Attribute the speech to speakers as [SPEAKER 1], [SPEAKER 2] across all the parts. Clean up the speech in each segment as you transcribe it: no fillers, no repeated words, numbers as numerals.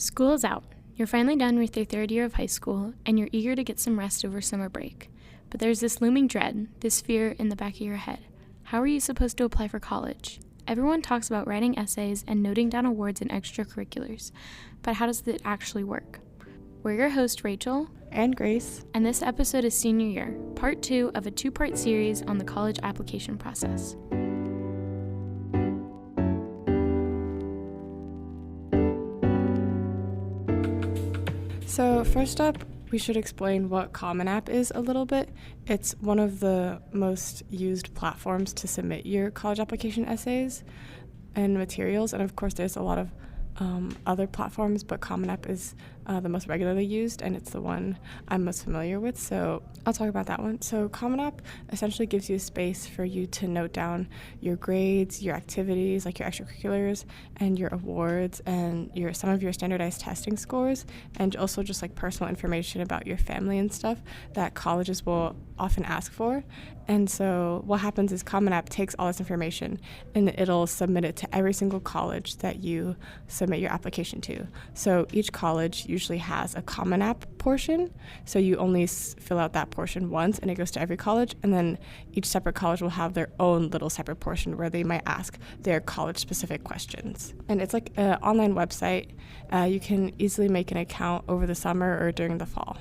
[SPEAKER 1] School is out. You're finally done with your third year of high school, and you're eager to get some rest over summer break. But there's this looming dread, this fear in the back of your head. How are you supposed to apply for college? Everyone talks about writing essays and noting down awards and extracurriculars, but how does it actually work? We're your hosts, Rachel
[SPEAKER 2] and Grace,
[SPEAKER 1] and this episode is Senior Year, part 2 of a 2-part series on the college application process.
[SPEAKER 2] So first up, we should explain what Common App is a little bit. It's one of the most used platforms to submit your college application essays and materials, and of course there's a lot of other platforms, but Common App is the most regularly used, and it's the one I'm most familiar with, so I'll talk about that one. So Common App essentially gives you a space for you to note down your grades, your activities, like your extracurriculars, and your awards, and some of your standardized testing scores, and also just like personal information about your family and stuff that colleges will often ask for. And so what happens is Common App takes all this information and it'll submit it to every single college that you submit your application to. So each college usually has a Common App portion, so you only fill out that portion once and it goes to every college, and then each separate college will have their own little separate portion where they might ask their college specific questions. And it's like an online website. You can easily make an account over the summer or during the fall.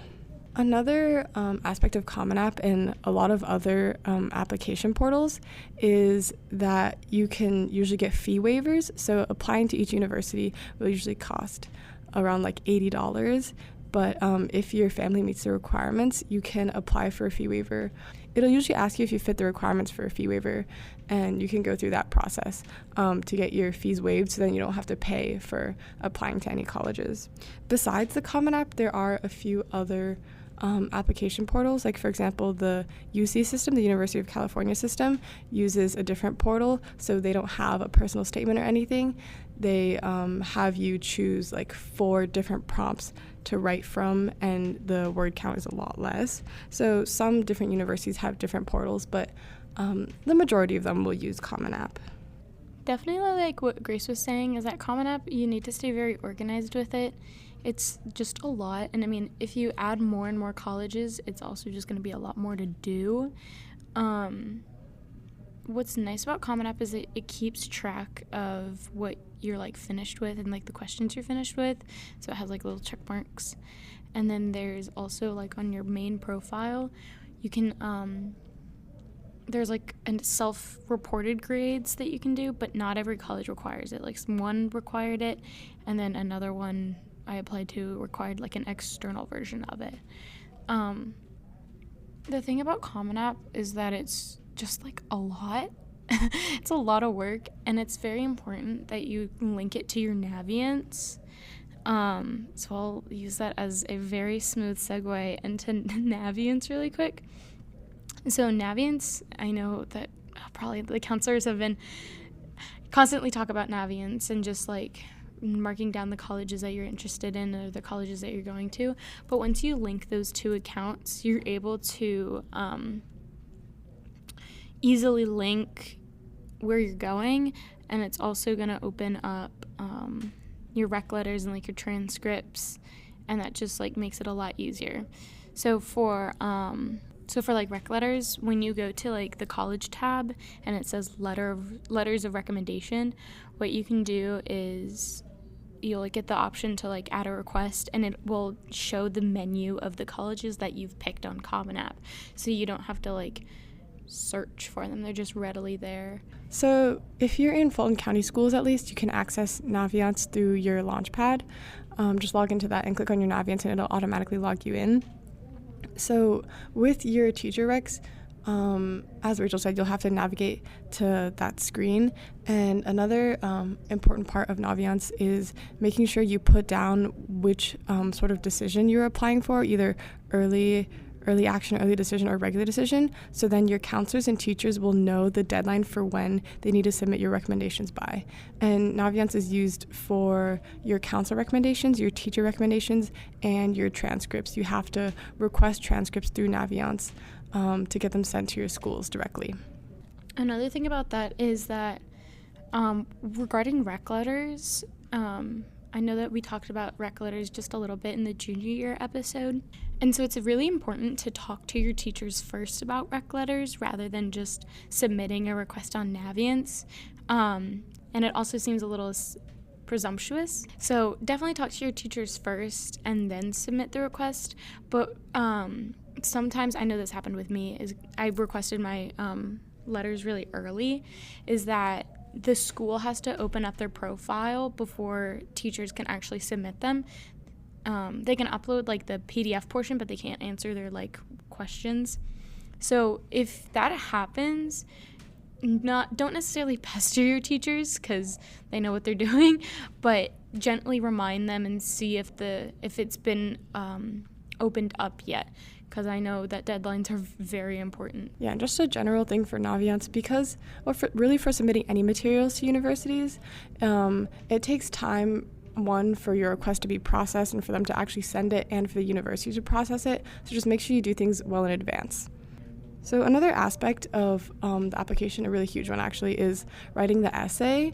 [SPEAKER 2] Another aspect of Common App and a lot of other application portals is that you can usually get fee waivers. So applying to each university will usually cost around like $80. But if your family meets the requirements, you can apply for a fee waiver. It'll usually ask you if you fit the requirements for a fee waiver, and you can go through that process to get your fees waived, so then you don't have to pay for applying to any colleges. Besides the Common App, there are a few other application portals. Like, for example, the UC system, the University of California system, uses a different portal, so they don't have a personal statement or anything. They have you choose like 4 different prompts to write from, and the word count is a lot less. So some different universities have different portals, but the majority of them will use Common App.
[SPEAKER 1] Definitely, like what Grace was saying, is that Common App, you need to stay very organized with it. It's just a lot, and I mean, if you add more and more colleges, it's also just going to be a lot more to do. What's nice about Common App is it keeps track of what you're like finished with and like the questions you're finished with, so it has like little check marks. And then there's also like on your main profile, you can there's like self-reported grades that you can do, but not every college requires it. Like one required it, and then another one I applied to required like an external version of it. The thing about Common App is that it's just like a lot. It's a lot of work, and it's very important that you link it to your Naviance. So I'll use that as a very smooth segue into Naviance really quick. So Naviance, I know that probably the counselors have been constantly talk about Naviance and just like marking down the colleges that you're interested in or the colleges that you're going to. But once you link those 2 accounts, you're able to easily link where you're going, and it's also going to open up your rec letters and like your transcripts, and that just like makes it a lot easier. So for like rec letters, when you go to like the college tab and it says letters of recommendation, what you can do is you'll like get the option to like add a request, and it will show the menu of the colleges that you've picked on Common App, so you don't have to like search for them. They're just readily there.
[SPEAKER 2] So if you're in Fulton County schools, at least, you can access Naviance through your Launchpad. Just log into that and click on your Naviance, and it'll automatically log you in. So with your teacher recs, as Rachel said, you'll have to navigate to that screen. And another important part of Naviance is making sure you put down which sort of decision you're applying for, either early action, early decision, or regular decision. So then your counselors and teachers will know the deadline for when they need to submit your recommendations by. And Naviance is used for your counselor recommendations, your teacher recommendations, and your transcripts. You have to request transcripts through Naviance to get them sent to your schools directly.
[SPEAKER 1] Another thing about that is that regarding rec letters, I know that we talked about rec letters just a little bit in the junior year episode. And so it's really important to talk to your teachers first about rec letters rather than just submitting a request on Navient. And it also seems a little presumptuous. So definitely talk to your teachers first and then submit the request. But sometimes, I know this happened with me, is I requested my letters really early, is that the school has to open up their profile before teachers can actually submit them. They can upload like the PDF portion, but they can't answer their like questions. So if that happens, don't necessarily pester your teachers because they know what they're doing, but gently remind them and see if it's been opened up yet, because I know that deadlines are very important.
[SPEAKER 2] Yeah, and just a general thing for Naviance, because, for submitting any materials to universities, it takes time, one, for your request to be processed and for them to actually send it, and for the university to process it. So just make sure you do things well in advance. So another aspect of the application, a really huge one actually, is writing the essay.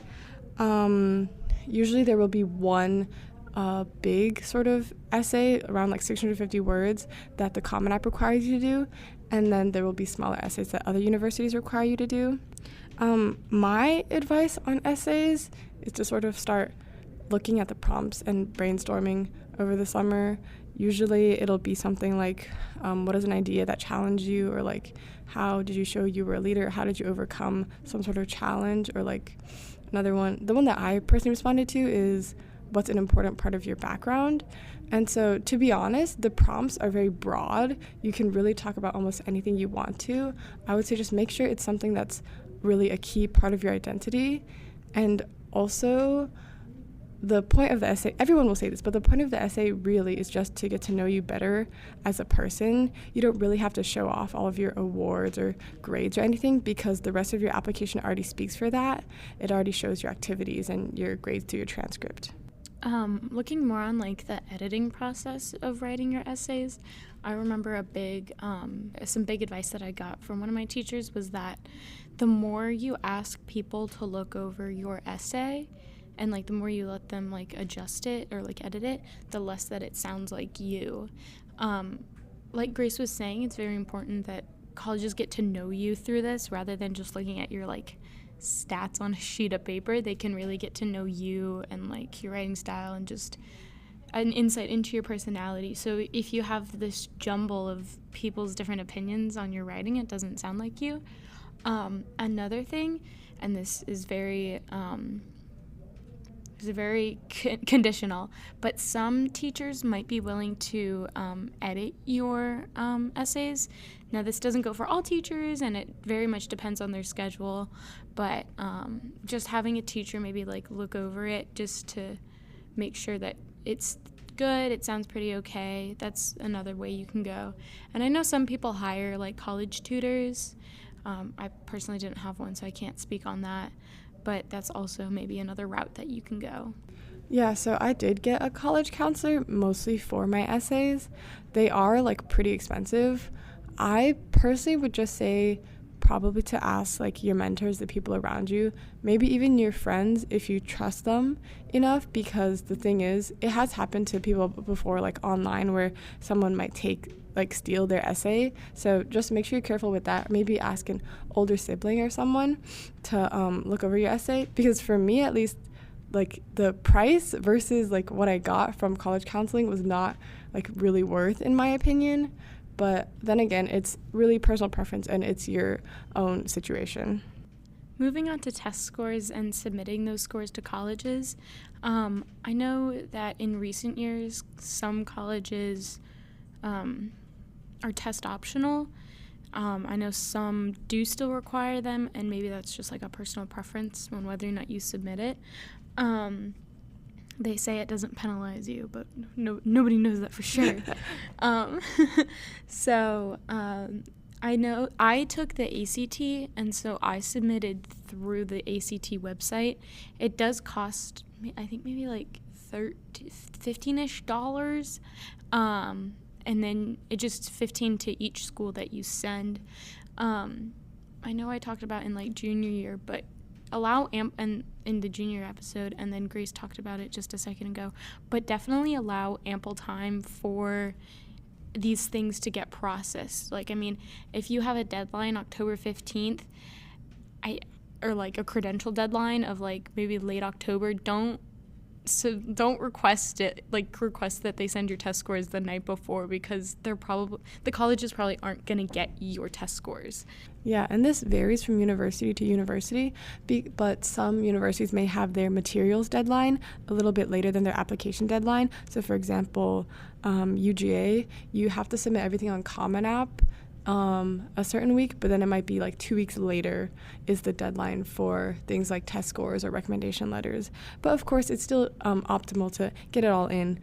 [SPEAKER 2] Usually there will be one big sort of essay around like 650 words that the Common App requires you to do, and then there will be smaller essays that other universities require you to do. My advice on essays is to sort of start looking at the prompts and brainstorming over the summer. Usually it'll be something like, what is an idea that challenged you, or like, how did you show you were a leader? How did you overcome some sort of challenge? Or like another one, the one that I personally responded to is, what's an important part of your background? And so, to be honest, the prompts are very broad. You can really talk about almost anything you want to. I would say just make sure it's something that's really a key part of your identity. And also, the point of the essay, everyone will say this, but the point of the essay really is just to get to know you better as a person. You don't really have to show off all of your awards or grades or anything, because the rest of your application already speaks for that. It already shows your activities and your grades through your transcript.
[SPEAKER 1] Looking more on like the editing process of writing your essays, I remember some big advice that I got from one of my teachers was that the more you ask people to look over your essay, and like the more you let them like adjust it or like edit it, the less that it sounds like you. Like Grace was saying, it's very important that colleges get to know you through this rather than just looking at your like stats on a sheet of paper. They can really get to know you and like your writing style and just an insight into your personality. So if you have this jumble of people's different opinions on your writing, it doesn't sound like you. Another thing, and this is very conditional, but some teachers might be willing to edit your essays. Now, this doesn't go for all teachers, and it very much depends on their schedule, but just having a teacher maybe like look over it just to make sure that it's good, it sounds pretty okay. That's another way you can go. And I know some people hire like college tutors. I personally didn't have one, so I can't speak on that, but that's also maybe another route that you can go.
[SPEAKER 2] Yeah, so I did get a college counselor mostly for my essays. They are like pretty expensive. I personally would just say probably to ask like your mentors, the people around you, maybe even your friends if you trust them enough, because the thing is, it has happened to people before, like online, where someone might steal their essay. So just make sure you're careful with that. Maybe ask an older sibling or someone to look over your essay, because for me at least, like the price versus like what I got from college counseling was not like really worth, in my opinion. But then again, it's really personal preference and it's your own situation.
[SPEAKER 1] Moving on to test scores and submitting those scores to colleges, I know that in recent years, some colleges are test optional. I know some do still require them, and maybe that's just like a personal preference on whether or not you submit it. They say it doesn't penalize you, but nobody knows that for sure. I know I took the ACT, and so I submitted through the ACT website. It does cost, I think maybe like $15-ish, and then it just $15 to each school that you send. I know I talked about in like junior year, but allow and in the junior episode, and then Grace talked about it just a second ago, but definitely allow ample time for these things to get processed. Like, I mean, if you have a deadline October 15th, or like a credential deadline of like maybe late October, don't request that they send your test scores the night before, because the colleges probably aren't going to get your test scores.
[SPEAKER 2] Yeah, and this varies from university to university, but some universities may have their materials deadline a little bit later than their application deadline. So for example, UGA, you have to submit everything on Common App a certain week, but then it might be like 2 weeks later is the deadline for things like test scores or recommendation letters. But of course, it's still optimal to get it all in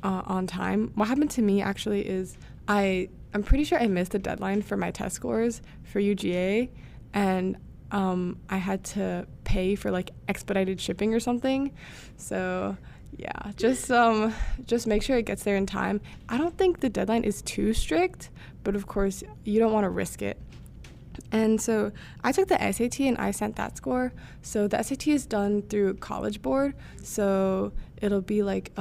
[SPEAKER 2] on time. What happened to me actually is I'm pretty sure I missed the deadline for my test scores for UGA, and I had to pay for like expedited shipping or something. So yeah, just make sure it gets there in time. I don't think the deadline is too strict, but of course you don't want to risk it. And so I took the SAT and I sent that score. So the SAT is done through College Board, so it'll be like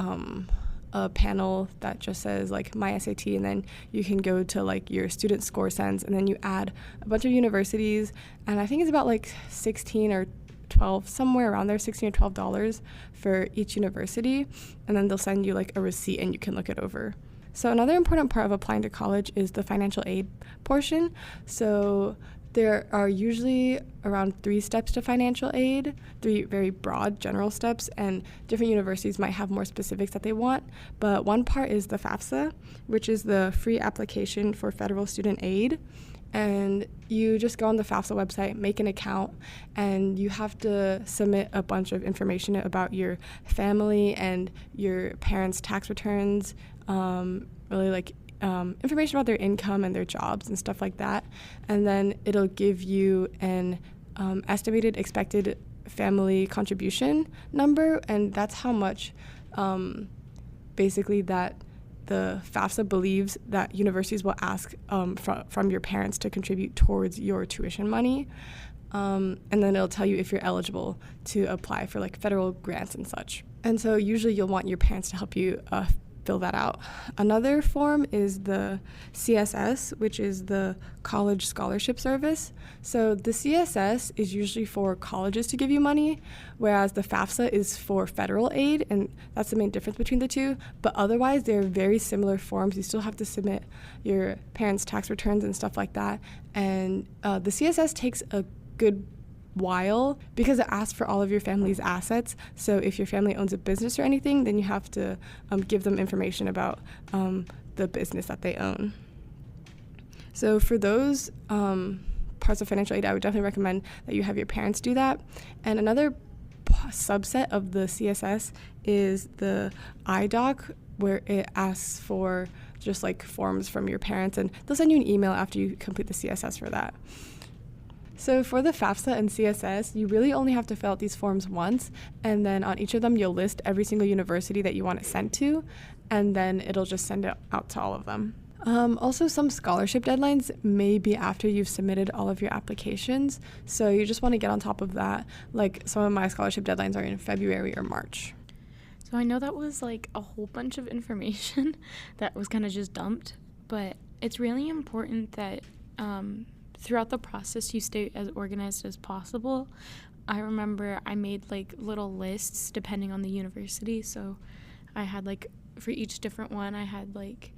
[SPEAKER 2] a panel that just says like my SAT, and then you can go to like your student score sense, and then you add a bunch of universities, and I think it's about like 16 or 12, somewhere around there, $16 or $12 for each university, and then they'll send you like a receipt and you can look it over. So another important part of applying to college is the financial aid portion. So there are usually around 3 steps to financial aid, 3 very broad general steps, and different universities might have more specifics that they want. But one part is the FAFSA, which is the free application for federal student aid. And you just go on the FAFSA website, make an account, and you have to submit a bunch of information about your family and your parents' tax returns, really like information about their income and their jobs and stuff like that. And then it'll give you an estimated expected family contribution number, and that's how much basically that the FAFSA believes that universities will ask from your parents to contribute towards your tuition money. And then it'll tell you if you're eligible to apply for like federal grants and such. And so usually you'll want your parents to help you fill that out. Another form is the CSS, which is the College Scholarship Service. So the CSS is usually for colleges to give you money, whereas the FAFSA is for federal aid, and that's the main difference between the two. But otherwise, they're very similar forms. You still have to submit your parents' tax returns and stuff like that. And the CSS takes a good while because it asks for all of your family's assets. So if your family owns a business or anything, then you have to give them information about the business that they own. So for those parts of financial aid, I would definitely recommend that you have your parents do that. And another subset of the CSS is the iDoc, where it asks for just like forms from your parents, and they'll send you an email after you complete the CSS for that. So for the FAFSA and CSS, you really only have to fill out these forms once, and then on each of them you'll list every single university that you want it sent to, and then it'll just send it out to all of them. Also, some scholarship deadlines may be after you've submitted all of your applications, so you just want to get on top of that. Like some of my scholarship deadlines are in February or March.
[SPEAKER 1] So I know that was like a whole bunch of information that was kind of just dumped, but it's really important that throughout the process you stay as organized as possible. I remember I made like little lists depending on the university, so I had like for each different one I had like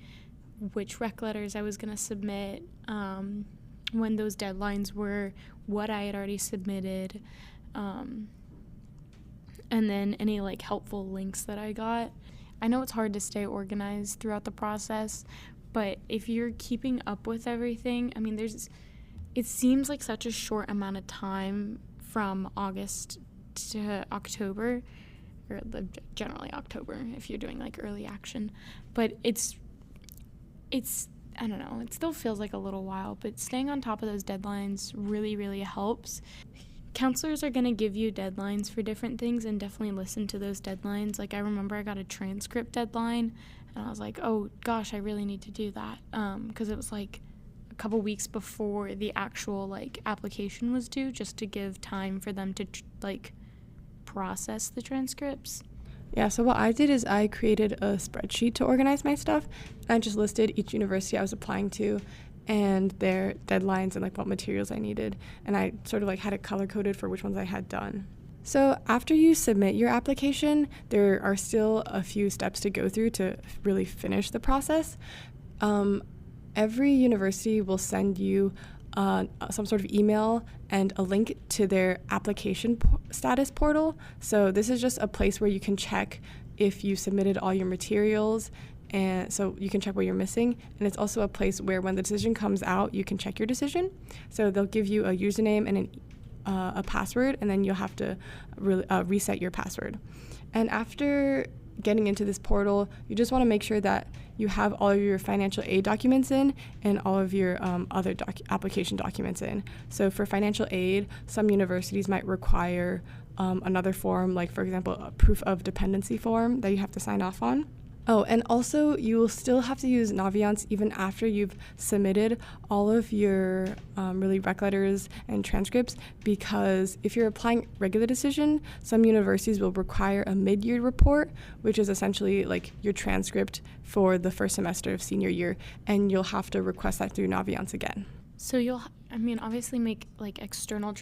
[SPEAKER 1] which rec letters I was going to submit, when those deadlines were, what I had already submitted, and then any like helpful links that I got. I know it's hard to stay organized throughout the process, but if you're keeping up with everything, I mean, it seems like such a short amount of time from August to October, or generally October if you're doing like early action, but it's I don't know, it still feels like a little while, but staying on top of those deadlines really, really helps. Counselors are going to give you deadlines for different things, and definitely listen to those deadlines. Like I remember I got a transcript deadline, and I was like, oh gosh, I really need to do that, because it was like a couple weeks before the actual like application was due, just to give time for them to like process the transcripts?
[SPEAKER 2] Yeah, so what I did is I created a spreadsheet to organize my stuff. And I just listed each university I was applying to and their deadlines and like what materials I needed. And I sort of like had it color coded for which ones I had done. So after you submit your application, there are still a few steps to go through to really finish the process. Every university will send you some sort of email and a link to their application status portal. So this is just a place where you can check if you submitted all your materials, and so you can check what you're missing. And it's also a place where when the decision comes out, you can check your decision. So they'll give you a username and a password, and then you'll have to reset your password. And after getting into this portal, you just want to make sure that you have all of your financial aid documents in and all of your other application documents in. So for financial aid, some universities might require another form, like for example, a proof of dependency form that you have to sign off on. Oh, and also you will still have to use Naviance even after you've submitted all of your really rec letters and transcripts, because if you're applying regular decision, some universities will require a mid-year report, which is essentially like your transcript for the first semester of senior year, and you'll have to request that through Naviance again.
[SPEAKER 1] So you'll, obviously make like external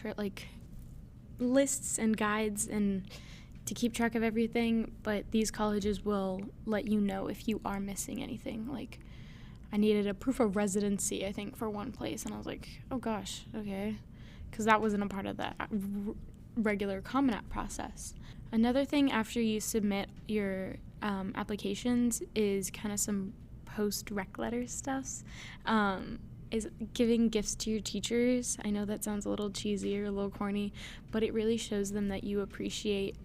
[SPEAKER 1] lists and guides and to keep track of everything, but these colleges will let you know if you are missing anything. Like, I needed a proof of residency, I think, for one place, and I was like, oh gosh, okay, because that wasn't a part of the regular Common App process. Another thing after you submit your applications is kind of some post-rec letter stuff. Is giving gifts to your teachers. I know that sounds a little cheesy or a little corny, but it really shows them that you appreciate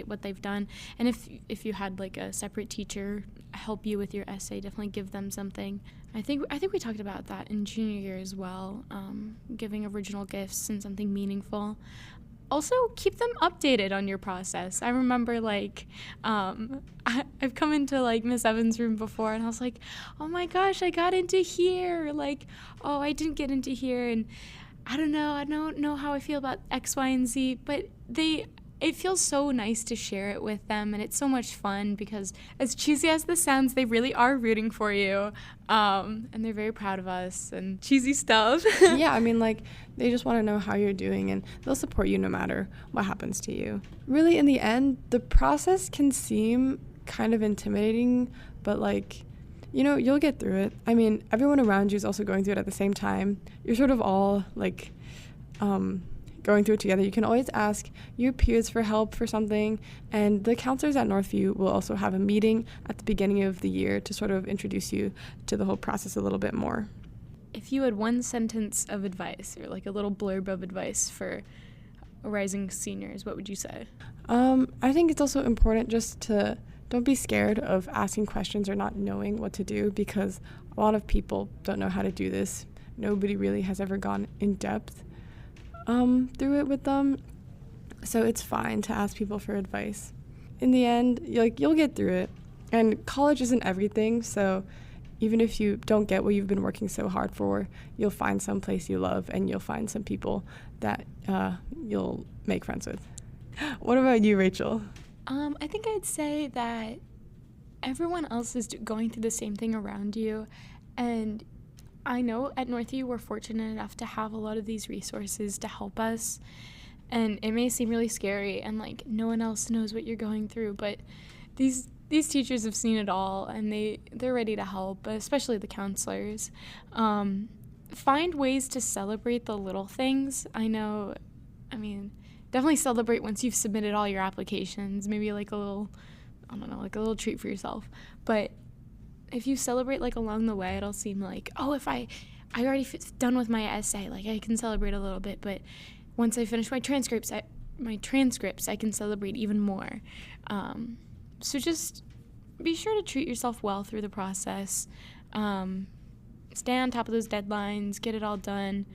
[SPEAKER 1] what they've done. And if you had like a separate teacher help you with your essay, definitely give them something. I think we talked about that in junior year as well, giving original gifts and something meaningful. Also, keep them updated on your process. I remember, like, I've come into, like, Miss Evans' room before, and I was like, oh, my gosh, I got into here. Like, oh, I didn't get into here, and I don't know how I feel about X, Y, and Z, but it feels so nice to share it with them, and it's so much fun because, as cheesy as this sounds, they really are rooting for you, and they're very proud of us and cheesy stuff.
[SPEAKER 2] Yeah, like, they just want to know how you're doing, and they'll support you no matter what happens to you. Really, in the end, the process can seem kind of intimidating, but, like, you'll get through it. Everyone around you is also going through it at the same time. You're sort of all, like, going through it together. You can always ask your peers for help for something, and the counselors at Northview will also have a meeting at the beginning of the year to sort of introduce you to the whole process a little bit more.
[SPEAKER 1] If you had one sentence of advice or like a little blurb of advice for rising seniors, what would you say?
[SPEAKER 2] I think it's also important just to don't be scared of asking questions or not knowing what to do, because a lot of people don't know how to do this. Nobody really has ever gone in depth through it with them, so it's fine to ask people for advice. In the end, you'll get through it, and college isn't everything, so even if you don't get what you've been working so hard for, you'll find some place you love, and you'll find some people that you'll make friends with. What about you, Rachel?
[SPEAKER 1] I think I'd say that everyone else is going through the same thing around you, and I know at Northview we're fortunate enough to have a lot of these resources to help us, and it may seem really scary and like no one else knows what you're going through, but these teachers have seen it all, and they're ready to help, especially the counselors. Find ways to celebrate the little things. Definitely celebrate once you've submitted all your applications, maybe like a little treat for yourself, but if you celebrate like along the way, it'll seem like, oh, if I already done with my essay, like I can celebrate a little bit, but once I finish my transcripts, I can celebrate even more. So just be sure to treat yourself well through the process. Stay on top of those deadlines, get it all done.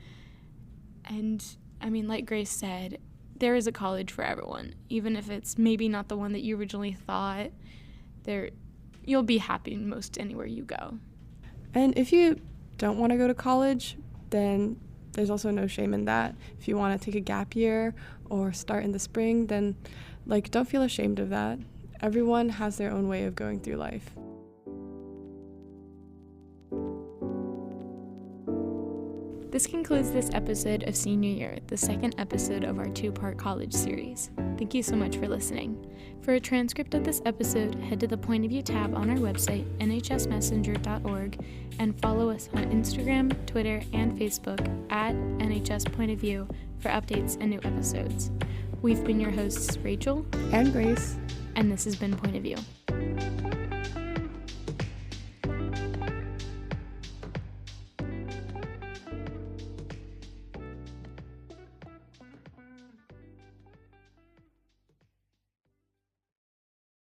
[SPEAKER 1] And like Grace said, there is a college for everyone, even if it's maybe not the one that you originally thought. You'll be happy most anywhere you go.
[SPEAKER 2] And if you don't want to go to college, then there's also no shame in that. If you want to take a gap year or start in the spring, then don't feel ashamed of that. Everyone has their own way of going through life.
[SPEAKER 1] This concludes this episode of Senior Year, the second episode of our 2-part college series. Thank you so much for listening. For a transcript of this episode, head to the Point of View tab on our website, nhsmessenger.org, and follow us on Instagram, Twitter, and Facebook at NHS Point of View for updates and new episodes. We've been your hosts, Rachel
[SPEAKER 2] and Grace,
[SPEAKER 1] and this has been Point of View.